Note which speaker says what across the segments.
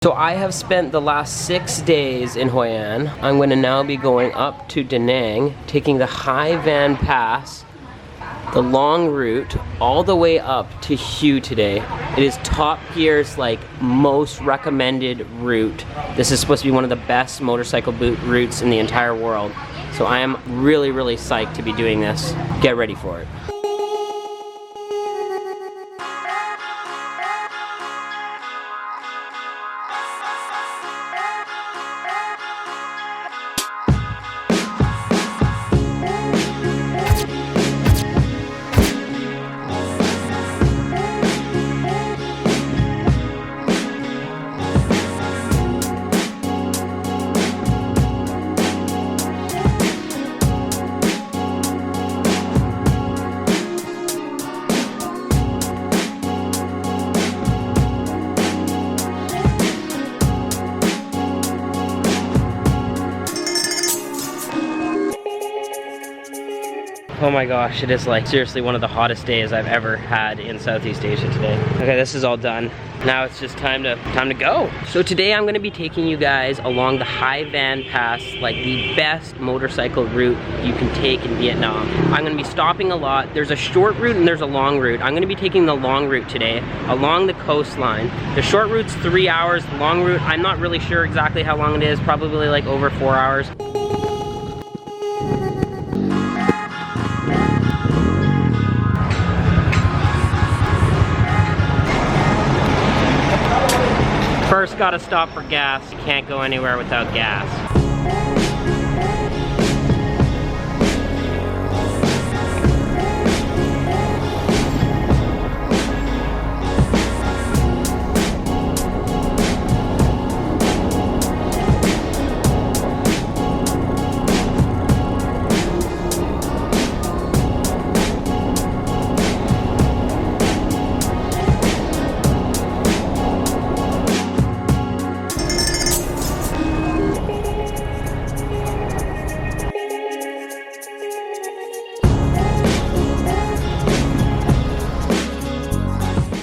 Speaker 1: So I have spent the last 6 days in Hoi An. I'm going to now be going up to Da Nang, taking the Hoi An Pass, the long route, all the way up to Hue today. It is Top Gear's like most recommended route. This is supposed to be one of the best motorcycle boot routes in the entire world. So I am really, really psyched to be doing this. Get ready for it. Oh my gosh, it is like seriously one of the hottest days I've ever had in Southeast Asia today. Okay, this is all done. Now it's just time to go. So today I'm gonna be taking you guys along the Hoi An Pass, like the best motorcycle route you can take in Vietnam. I'm gonna be stopping a lot. There's a short route and there's a long route. I'm gonna be taking the long route today along the coastline. The short route's 3 hours, the long route, I'm not really sure exactly how long it is, probably like over 4 hours. First gotta stop for gas. You can't go anywhere without gas.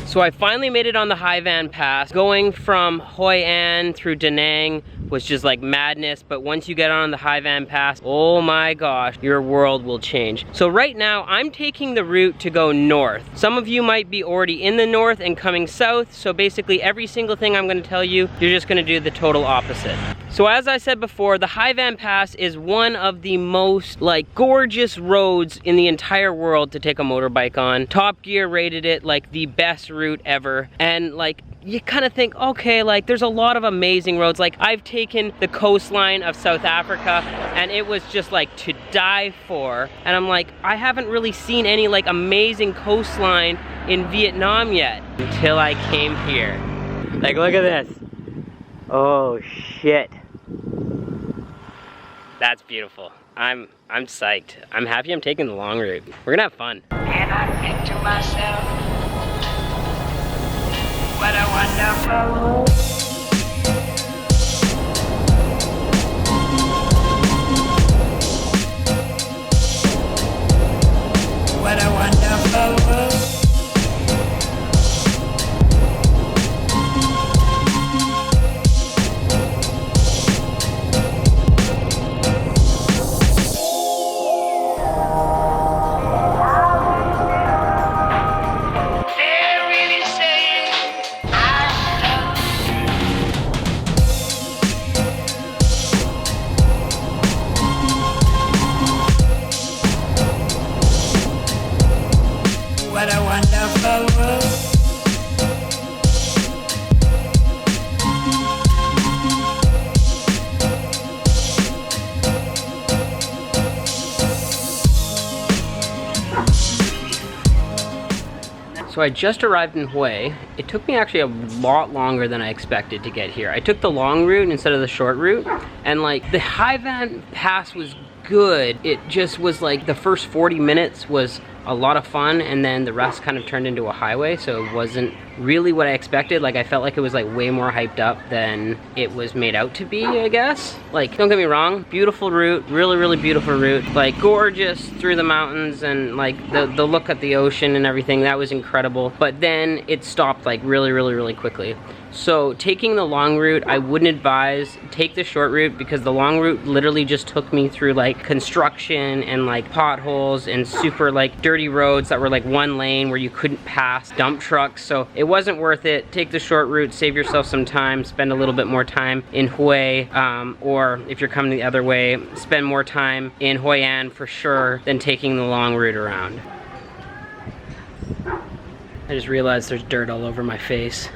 Speaker 1: So I finally made it on the Hoi An Pass. Going from Hoi An through Da Nang was just like madness, but once you get on the Hoi An Pass, oh my gosh, your world will change. So right now, I'm taking the route to go north. Some of you might be already in the north and coming south, so basically every single thing I'm gonna tell you, you're just gonna do the total opposite. So as I said before, the Hoi An Pass is one of the most like gorgeous roads in the entire world to take a motorbike on. Top Gear rated it like the best route ever. And like, you kind of think, okay, like there's a lot of amazing roads. Like I've taken the coastline of South Africa and it was just like to die for. And I'm like, I haven't really seen any like amazing coastline in Vietnam yet until I came here. Like, look at this. Oh shit. That's beautiful. I'm psyched. I'm happy I'm taking the long route. We're gonna have fun.
Speaker 2: And I think to myself, what a wonderful world. What a wonderful world. What a wonderful world.
Speaker 1: So I just arrived in Hue. It took me actually a lot longer than I expected to get here. I took the long route instead of the short route, and like the Hoi An Pass was good. It just was like the first 40 minutes was a lot of fun, and then the rest kind of turned into a highway, so it wasn't really what I expected. Like, I felt like it was like way more hyped up than it was made out to be, I guess. Like, don't get me wrong, beautiful route, really, really beautiful route. Like, gorgeous through the mountains, and like the look at the ocean and everything, that was incredible. But then it stopped like really, really, really quickly. So taking the long route, I wouldn't advise. Take the short route because the long route literally just took me through like construction and like potholes and super like dirty roads that were like one lane where you couldn't pass dump trucks. So it wasn't worth it. Take the short route, save yourself some time, spend a little bit more time in Hue, or if you're coming the other way, spend more time in Hoi An for sure than taking the long route around. I just realized there's dirt all over my face.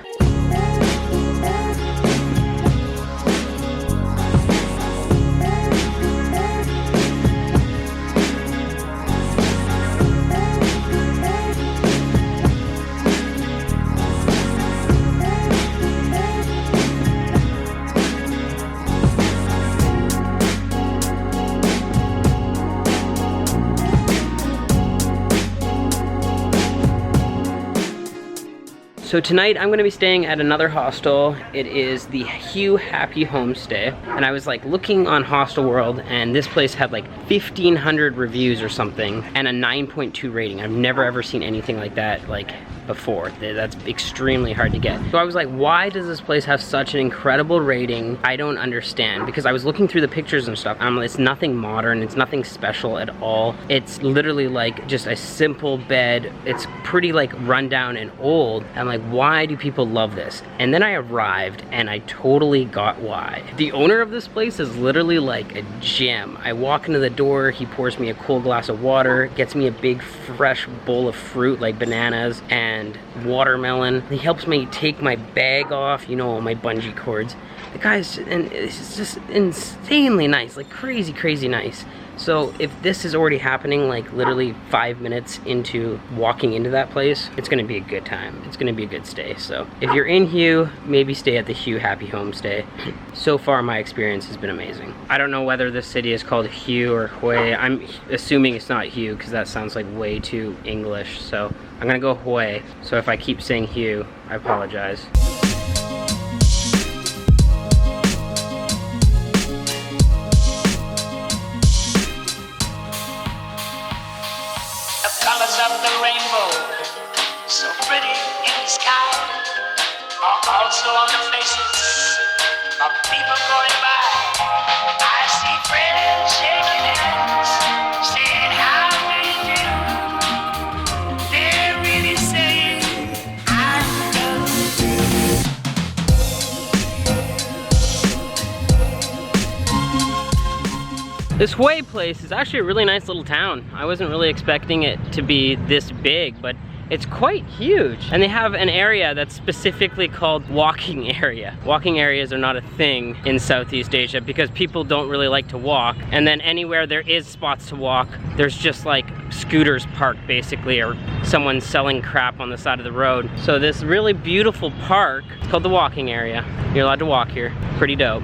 Speaker 1: So tonight I'm gonna be staying at another hostel. It is the Hue Happy Homestay. And I was like looking on Hostel World and this place had like 1,500 reviews or something and a 9.2 rating. I've never ever seen anything like that like before. That's extremely hard to get. So I was like, why does this place have such an incredible rating? I don't understand, because I was looking through the pictures and stuff. It's nothing modern, it's nothing special at all. It's literally like just a simple bed. It's pretty like rundown and old. I'm like, why do people love this? And then I arrived and I totally got why. The owner of this place is literally like a gem. I walk into the door, he pours me a cool glass of water, gets me a big fresh bowl of fruit like bananas and watermelon. He helps me take my bag off, you know, all my bungee cords. The guy's, and it's just insanely nice, like crazy, crazy nice. So if this is already happening like literally 5 minutes into walking into that place, it's gonna be a good time. It's gonna be a good stay. So if you're in Hue, maybe stay at the Hue Happy Homestay. So far my experience has been amazing. I don't know whether this city is called Hue or Hue. I'm assuming it's not Hue because that sounds like way too English. So I'm gonna go Hue. So if I keep saying Hue, I apologize.
Speaker 2: Of the rainbow, so pretty in the sky, are also on the faces of people going by. I see friends shaking hands, saying how do you do. They're really saying I love you.
Speaker 1: This Hue place is actually a really nice little town. I wasn't really expecting it to be this big, but it's quite huge. And they have an area that's specifically called walking area. Walking areas are not a thing in Southeast Asia because people don't really like to walk. And then anywhere there is spots to walk, there's just like scooters parked basically, or someone selling crap on the side of the road. So this really beautiful park, it's called the walking area. You're allowed to walk here, pretty dope.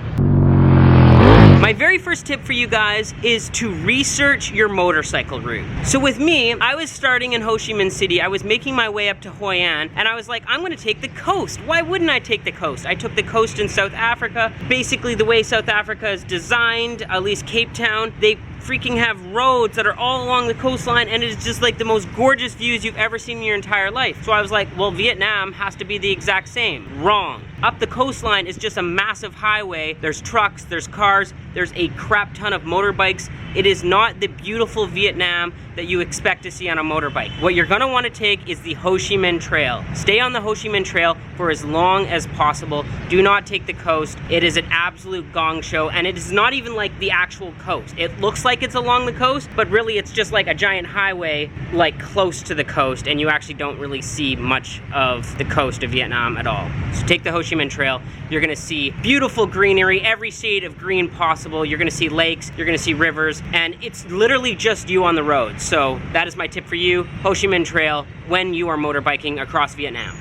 Speaker 1: My very first tip for you guys is to research your motorcycle route. So with me, I was starting in Ho Chi Minh City. I was making my way up to Hoi An, and I was like, I'm gonna take the coast. Why wouldn't I take the coast? I took the coast in South Africa. Basically, the way South Africa is designed, at least Cape Town, they freaking have roads that are all along the coastline, and it's just like the most gorgeous views you've ever seen in your entire life. So I was like, well, Vietnam has to be the exact same. Wrong. Up the coastline is just a massive highway. There's trucks, there's cars, there's a crap ton of motorbikes. It is not the beautiful Vietnam that you expect to see on a motorbike. What you're gonna wanna take is the Ho Chi Minh Trail. Stay on the Ho Chi Minh Trail for as long as possible. Do not take the coast. It is an absolute gong show, and it is not even like the actual coast. It looks like it's along the coast, but really it's just like a giant highway like close to the coast, and you actually don't really see much of the coast of Vietnam at all. So take the Ho Chi Minh Trail. You're gonna see beautiful greenery, every shade of green possible. You're gonna see lakes, you're gonna see rivers, and it's literally just you on the road. So that is my tip for you, Ho Chi Minh Trail, when you are motorbiking across Vietnam.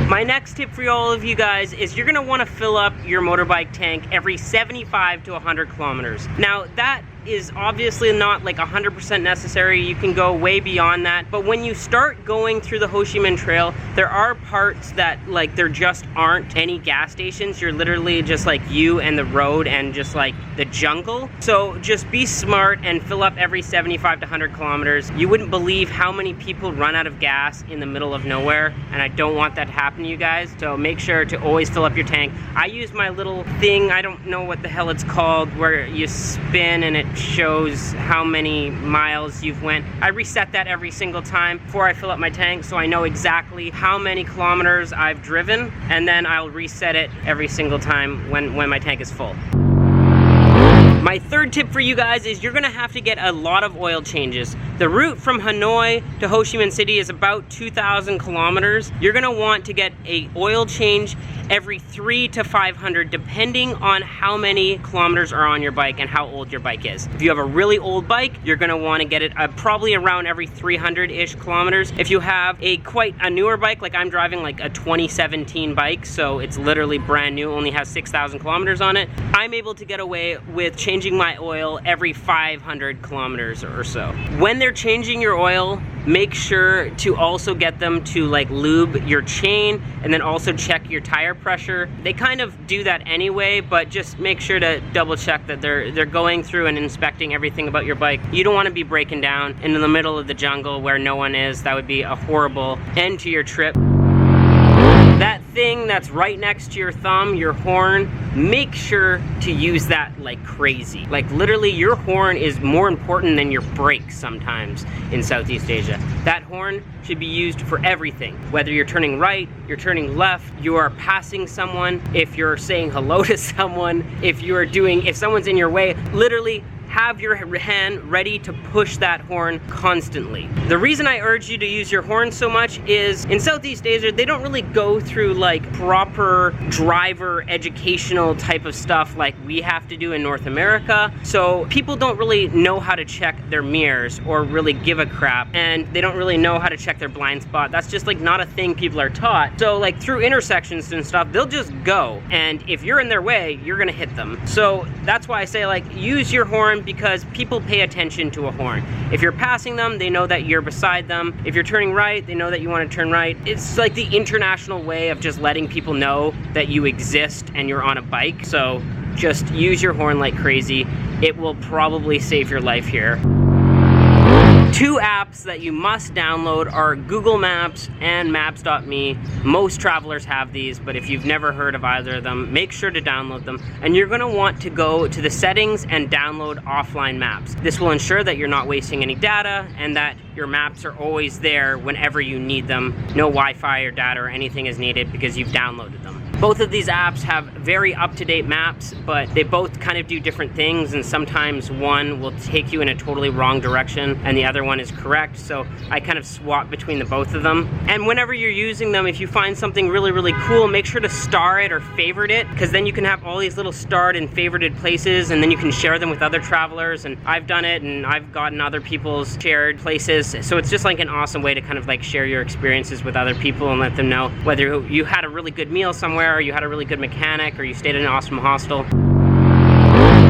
Speaker 1: My next tip for all of you guys is you're gonna wanna fill up your motorbike tank every 75 to 100 kilometers. Now that is obviously not like 100% necessary. You can go way beyond that. But when you start going through the Ho Chi Minh Trail, there are parts that like there just aren't any gas stations. You're literally just like you and the road and just like the jungle. So just be smart and fill up every 75 to 100 kilometers. You wouldn't believe how many people run out of gas in the middle of nowhere, and I don't want that to happen to you guys. So make sure to always fill up your tank. I use my little thing, I don't know what the hell it's called, where you spin and it shows how many miles you've went. I reset that every single time before I fill up my tank, so I know exactly how many kilometers I've driven, and then I'll reset it every single time when my tank is full. My third tip for you guys is you're gonna have to get a lot of oil changes. The route from Hanoi to Ho Chi Minh City is about 2,000 kilometers. You're gonna want to get a oil change every 300 to 500 depending on how many kilometers are on your bike and how old your bike is. If you have a really old bike, you're gonna wanna get it probably around every 300-ish kilometers. If you have quite a newer bike, like I'm driving like a 2017 bike, so it's literally brand new, only has 6,000 kilometers on it, I'm able to get away with changing my oil every 500 kilometers or so. When they're changing your oil, make sure to also get them to like lube your chain and then also check your tire pressure. They kind of do that anyway, but just make sure to double check that they're going through and inspecting everything about your bike. You don't want to be breaking down in the middle of the jungle where no one is. That would be a horrible end to your trip. That thing that's right next to your thumb, your horn, make sure to use that like crazy. Like literally your horn is more important than your brakes sometimes in Southeast Asia. That horn should be used for everything. Whether you're turning right, you're turning left, you are passing someone, if you're saying hello to someone, if someone's in your way, literally have your hand ready to push that horn constantly. The reason I urge you to use your horn so much is in Southeast Asia, they don't really go through like proper driver educational type of stuff like we have to do in North America. So people don't really know how to check their mirrors or really give a crap, and they don't really know how to check their blind spot. That's just like not a thing people are taught. So like through intersections and stuff, they'll just go, and if you're in their way, you're gonna hit them. So that's why I say like use your horn, because people pay attention to a horn. If you're passing them, they know that you're beside them. If you're turning right, they know that you want to turn right. It's like the international way of just letting people know that you exist and you're on a bike. So just use your horn like crazy. It will probably save your life here. Two apps that you must download are Google Maps and Maps.me. Most travelers have these, but if you've never heard of either of them, make sure to download them. And you're gonna want to go to the settings and download offline maps. This will ensure that you're not wasting any data and that your maps are always there whenever you need them. No Wi-Fi or data or anything is needed because you've downloaded them. Both of these apps have very up-to-date maps, but they both kind of do different things, and sometimes one will take you in a totally wrong direction and the other one is correct, so I kind of swap between the both of them. And whenever you're using them, if you find something really, really cool, make sure to star it or favorite it, because then you can have all these little starred and favorited places, and then you can share them with other travelers, and I've done it, and I've gotten other people's shared places, so it's just like an awesome way to kind of like share your experiences with other people and let them know whether you had a really good meal somewhere, or you had a really good mechanic, or you stayed in an awesome hostel.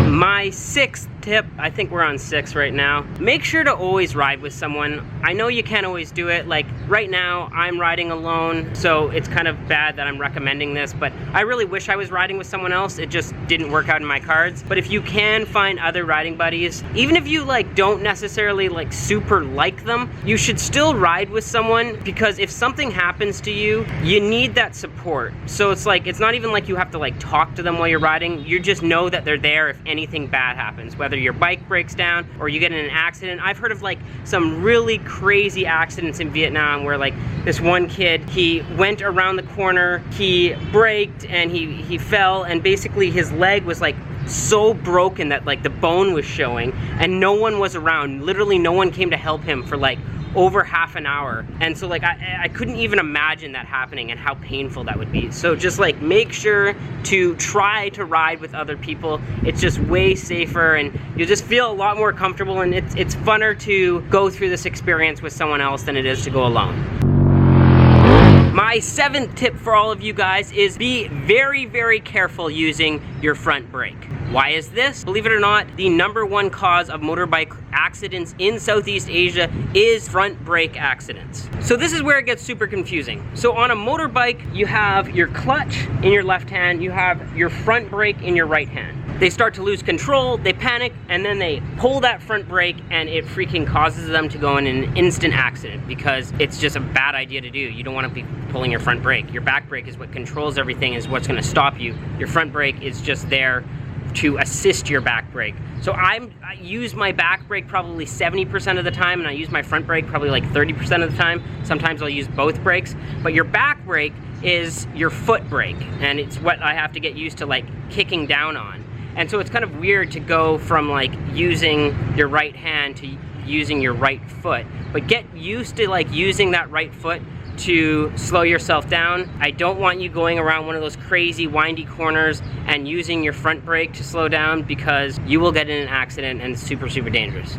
Speaker 1: My sixth tip, I think we're on 6 right now. Make sure to always ride with someone. I know you can't always do it. Like right now, I'm riding alone, so it's kind of bad that I'm recommending this, but I really wish I was riding with someone else. It just didn't work out in my cards. But if you can find other riding buddies, even if you like don't necessarily like super like them, you should still ride with someone, because if something happens to you, you need that support. So it's like, it's not even like you have to like talk to them while you're riding. You just know that they're there if anything bad happens, whether your bike breaks down or you get in an accident. I've heard of like some really crazy accidents in Vietnam where like this one kid, he went around the corner, he braked and he fell, and basically his leg was like so broken that like the bone was showing, and no one was around. Literally no one came to help him for like over half an hour. And so like I couldn't even imagine that happening and how painful that would be. So just like make sure to try to ride with other people. It's just way safer and you'll just feel a lot more comfortable, and it's funner to go through this experience with someone else than it is to go alone. My 7th tip for all of you guys is be very, very careful using your front brake. Why is this? Believe it or not, the #1 cause of motorbike accidents in Southeast Asia is front brake accidents. So this is where it gets super confusing. So on a motorbike, you have your clutch in your left hand, you have your front brake in your right hand. They start to lose control, they panic, and then they pull that front brake and it freaking causes them to go in an instant accident because it's just a bad idea to do. You don't want to be pulling your front brake. Your back brake is what controls everything, is what's going to stop you. Your front brake is just there to assist your back brake. So I use my back brake probably 70% of the time, and I use my front brake probably like 30% of the time. Sometimes I'll use both brakes, but your back brake is your foot brake, and it's what I have to get used to like kicking down on. And so it's kind of weird to go from like using your right hand to using your right foot, but get used to like using that right foot to slow yourself down. I don't want you going around one of those crazy windy corners and using your front brake to slow down, because you will get in an accident and it's super, super dangerous.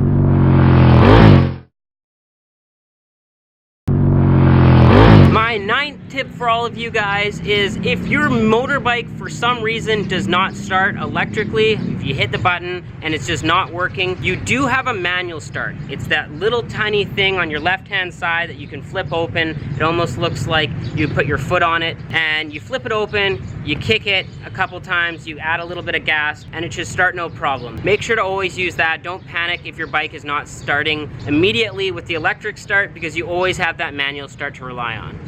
Speaker 1: My 9th tip for all of you guys is, if your motorbike for some reason does not start electrically, if you hit the button and it's just not working, you do have a manual start. It's that little tiny thing on your left hand side that you can flip open. It almost looks like you put your foot on it and you flip it open, you kick it a couple times, you add a little bit of gas, and it should start no problem. Make sure to always use that. Don't panic if your bike is not starting immediately with the electric start, because you always have that manual start to rely on.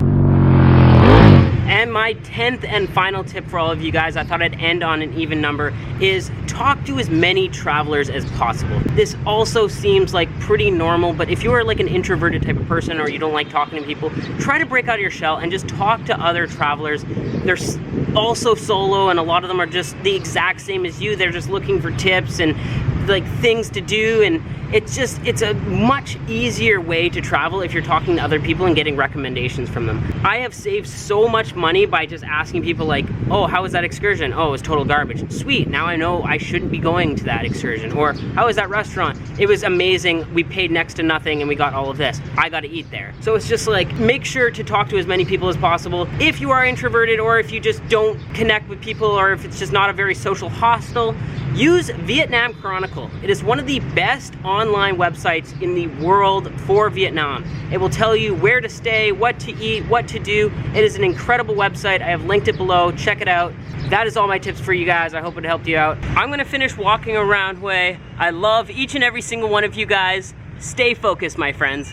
Speaker 1: And my 10th and final tip for all of you guys, I thought I'd end on an even number, is talk to as many travelers as possible. This also seems like pretty normal, but if you are like an introverted type of person or you don't like talking to people, try to break out of your shell and just talk to other travelers. They're also solo, and a lot of them are just the exact same as you. They're just looking for tips and like things to do, and it's a much easier way to travel if you're talking to other people and getting recommendations from them. I have saved so much money by just asking people like, oh, how was that excursion? Oh, it was total garbage. Sweet, now I know I shouldn't be going to that excursion. Or, how was that restaurant? It was amazing, we paid next to nothing and we got all of this. I gotta eat there. So it's just like, make sure to talk to as many people as possible. If you are introverted, or if you just don't connect with people, or if it's just not a very social hostel, use Vietnam Chronicle. It is one of the best online websites in the world for Vietnam. It will tell you where to stay, what to eat, what to do. It is an incredible website. I have linked it below. Check it out. That is all my tips for you guys. I hope it helped you out. I'm gonna finish walking around Hue. I love each and every single one of you guys. Stay focused, my friends.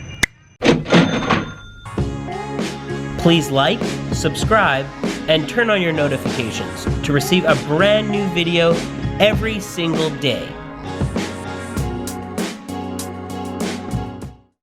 Speaker 3: Please like, subscribe, and turn on your notifications to receive a brand new video every single day.